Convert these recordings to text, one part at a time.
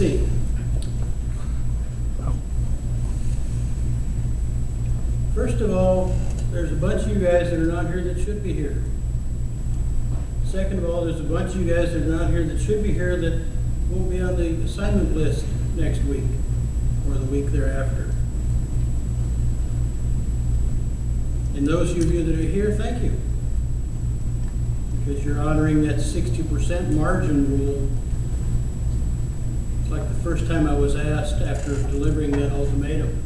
see. First of all, there's a bunch of you guys that are not here that should be here. Second of all, there's a bunch of you guys that are not here that should be here that won't be on the assignment list next week or the week thereafter. And those of you that are here, thank you. Because you're honoring that 60% margin rule. It's like the first time I was asked after delivering that ultimatum.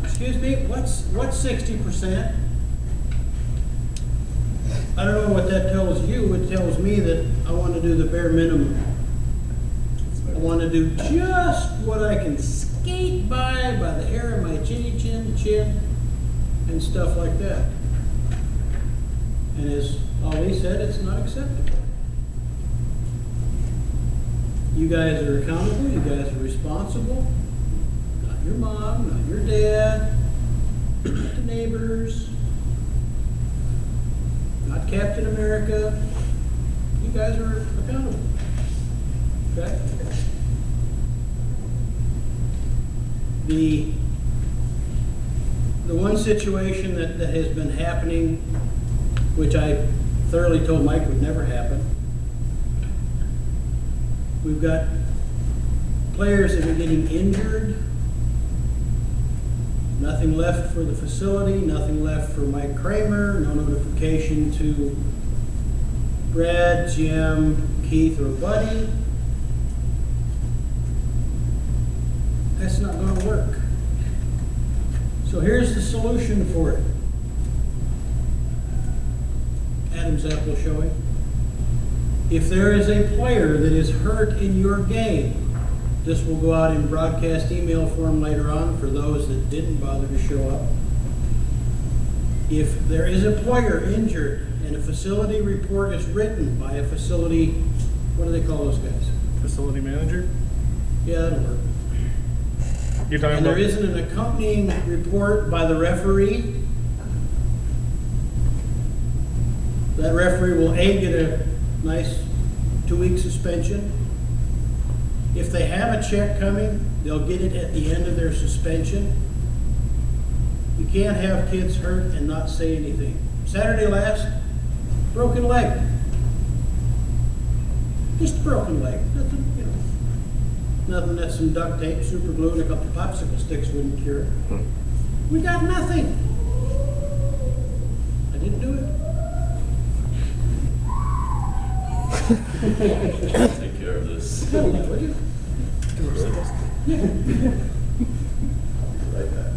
Excuse me, what's 60%? I don't know what that tells you. It tells me that I want to do the bare minimum. I want to do just what I can skate by the hair of my chin, and stuff like that. And as Ali said, it's not acceptable. You guys are accountable, you guys are responsible. Not your mom, not your dad, not the neighbors, not Captain America. You guys are accountable. Okay? The one situation that has been happening, which I thoroughly told Mike would never happen, we've got players that are getting injured, nothing left for the facility, nothing left for Mike Kramer, no notification to Brad, Jim, Keith, or Buddy. That's not going to work. So here's the solution for it. Adam's apple showing. If there is a player that is hurt in your game, this will go out in broadcast email form later on for those that didn't bother to show up. If there is a player injured and a facility report is written by a facility, what do they call those guys? Facility manager? Yeah, that'll work. You're talking And about there isn't an accompanying report by the referee, that referee will A, get a nice 2-week suspension. If they have a check coming, they'll get it at the end of their suspension. You can't have kids hurt and not say anything. Saturday last, broken leg. Just a broken leg. Nothing, you know. Nothing that some duct tape, super glue, and a couple popsicle sticks wouldn't cure. We got nothing. I didn't do it. Take care of this. Would you? Right back.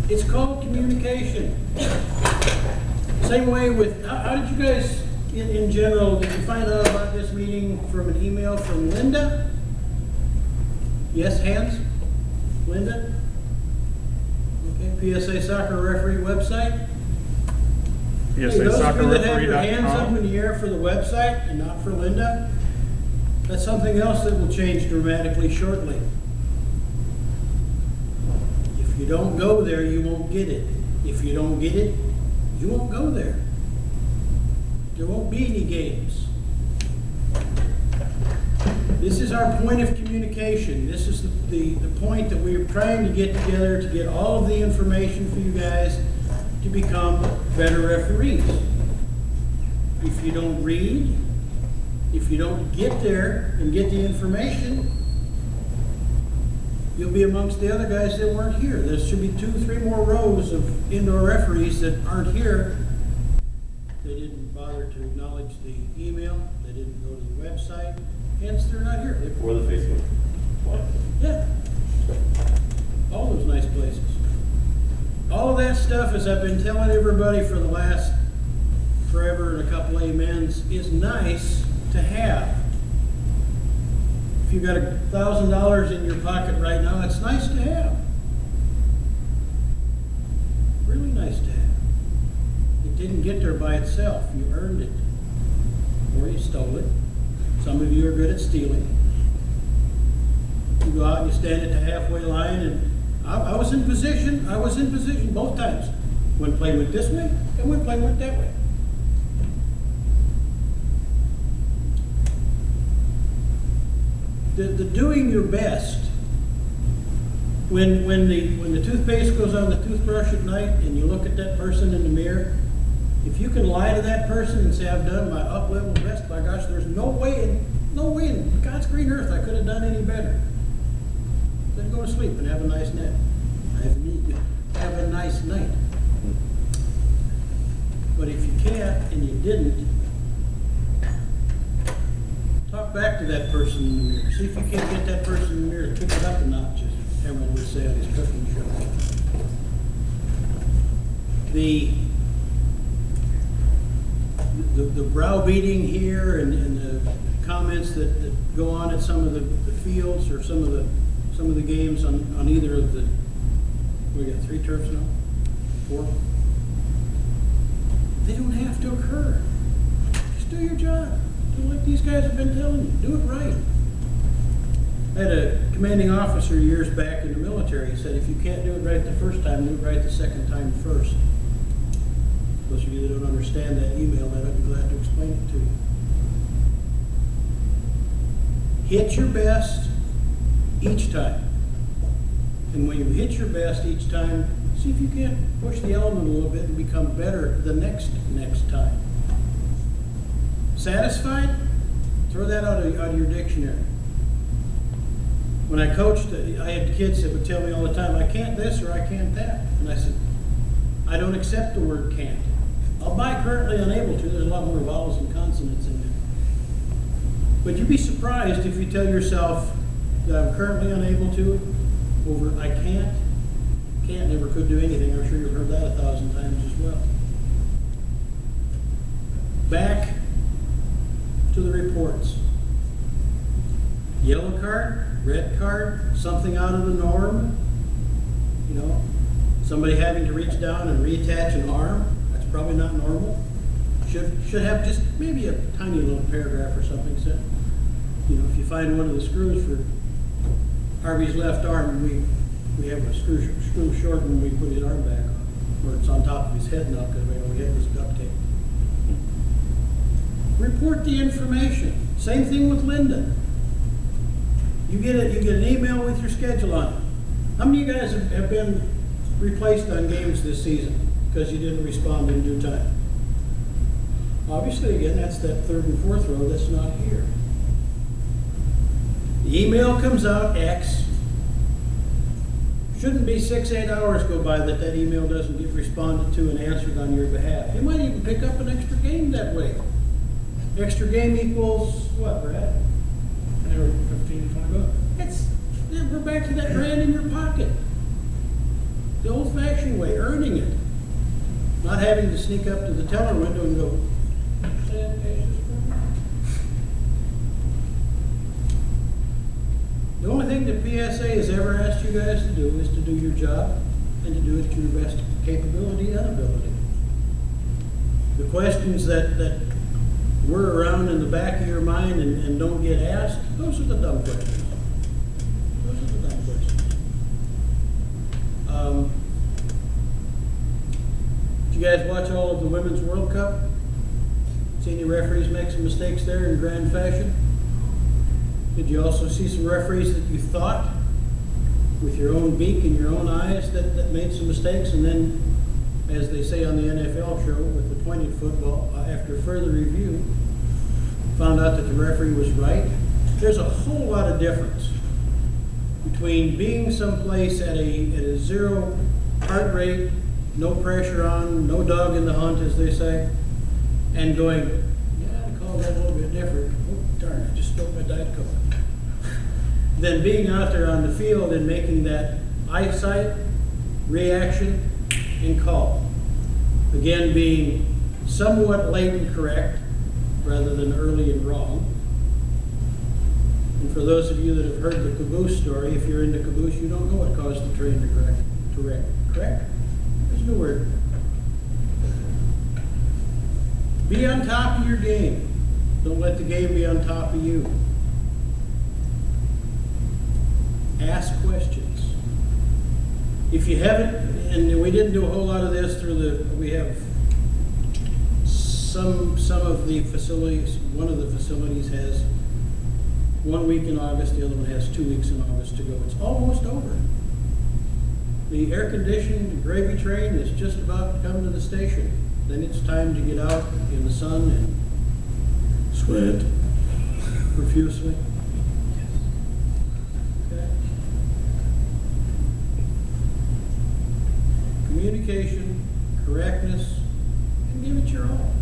It's called communication. Same way with, how did you guys, in general, did you find out about this meeting from an email from Linda? Yes, hands? Linda? Okay, PSA Soccer Referee website? Hey, those of you that have your hands up in the air for the website and not for Linda, that's something else that will change dramatically shortly. If you don't go there, you won't get it. If you don't get it, you won't go there. There won't be any games. This is our point of communication. This is the point that we're trying to get together to get all of the information for you guys to become better referees. If you don't read, if you don't get there and get the information, you'll be amongst the other guys that weren't here. There should be 2, 3 more rows of indoor referees that aren't here. They didn't bother to acknowledge the email. They didn't go to the website. Hence, they're not here. Or the Facebook. What? Yeah. All those nice places. All of that stuff, as I've been telling everybody for the last forever and a couple amens, is nice to have. If you've got $1,000 in your pocket right now, it's nice to have. Really nice to have. It didn't get there by itself. You earned it. Or you stole it. Some of you are good at stealing. You go out and you stand at the halfway line, and I was in position both times. When play went this way, and when play went that way. the doing your best, when the toothpaste goes on the toothbrush at night and you look at that person in the mirror, if you can lie to that person and say, I've done my up-level best, by gosh, there's no way in God's green earth I could have done any better. Then go to sleep and have a nice nap. Have a nice night. But if you can't and you didn't, talk back to that person in the mirror. See if you can't get that person in the mirror to pick it up a notch, as Emerald would say on his cooking show. The browbeating here and the comments that go on at some of the fields or some of the games on either of the, we got 3 turfs now? 4? They don't have to occur. Just do your job. Do like these guys have been telling you. Do it right. I had a commanding officer years back in the military. He said, if you can't do it right the first time, do it right the second time first. Those of you that don't understand that, email that. I'd be glad to explain it to you. Hit your best each time. And when you hit your best each time, see if you can't push the element a little bit and become better the next time. Satisfied? Throw that out of your dictionary. When I coached, I had kids that would tell me all the time, I can't this or I can't that. And I said, I don't accept the word can't. I'll buy currently unable to. There's a lot more vowels and consonants in there. But you'd be surprised if you tell yourself that I'm currently unable to over I can't never could do anything. I'm sure you've heard that 1,000 times as well. Back to the reports. Yellow card, red card, something out of the norm. You know, somebody having to reach down and reattach an arm. That's probably not normal. Should have just maybe a tiny little paragraph or something said. You know, if you find one of the screws for Harvey's left arm, we have a screw short when we put his arm back on, or it's on top of his head now because we had this duct tape. Report the information. Same thing with Linda. You get an email with your schedule on it. How many of you guys have been replaced on games this season because you didn't respond in due time? Obviously, again, that's that 3rd and 4th row that's not here. The email comes out X. Shouldn't be 6-8 hours go by that email doesn't get responded to and answered on your behalf. You might even pick up an extra game that way. Extra game equals what, Brad? 15 to 20 bucks. We're back to that grand in your pocket. The old-fashioned way, earning it. Not having to sneak up to the teller window and go, the only thing the PSA has ever asked you guys to do is to do your job and to do it to your best capability and ability. The questions that were around in the back of your mind and don't get asked, those are the dumb questions. Those are the dumb questions. Did you guys watch all of the Women's World Cup? See any referees make some mistakes there in grand fashion? Did you also see some referees that you thought, with your own beak and your own eyes, that made some mistakes, and then, as they say on the NFL show with the pointed football, after further review, found out that the referee was right? There's a whole lot of difference between being someplace at a 0 heart rate, no pressure on, no dog in the hunt, as they say, and going, yeah, I call that a little bit different. Oh, darn, I just spilled my Diet Coke. Then being out there on the field and making that eyesight, reaction, and call. Again, being somewhat late and correct rather than early and wrong. And for those of you that have heard the caboose story, if you're in the caboose, you don't know what caused the train to wreck. Correct? There's no word. Be on top of your game. Don't let the game be on top of you. Ask questions. If you haven't, and we didn't do a whole lot of this we have some of the facilities, one of the facilities has 1 week in August, the other one has 2 weeks in August to go. It's almost over. The air-conditioned gravy train is just about to come to the station. Then it's time to get out in the sun and sweat profusely. Okay. Communication, correctness, and give it your all.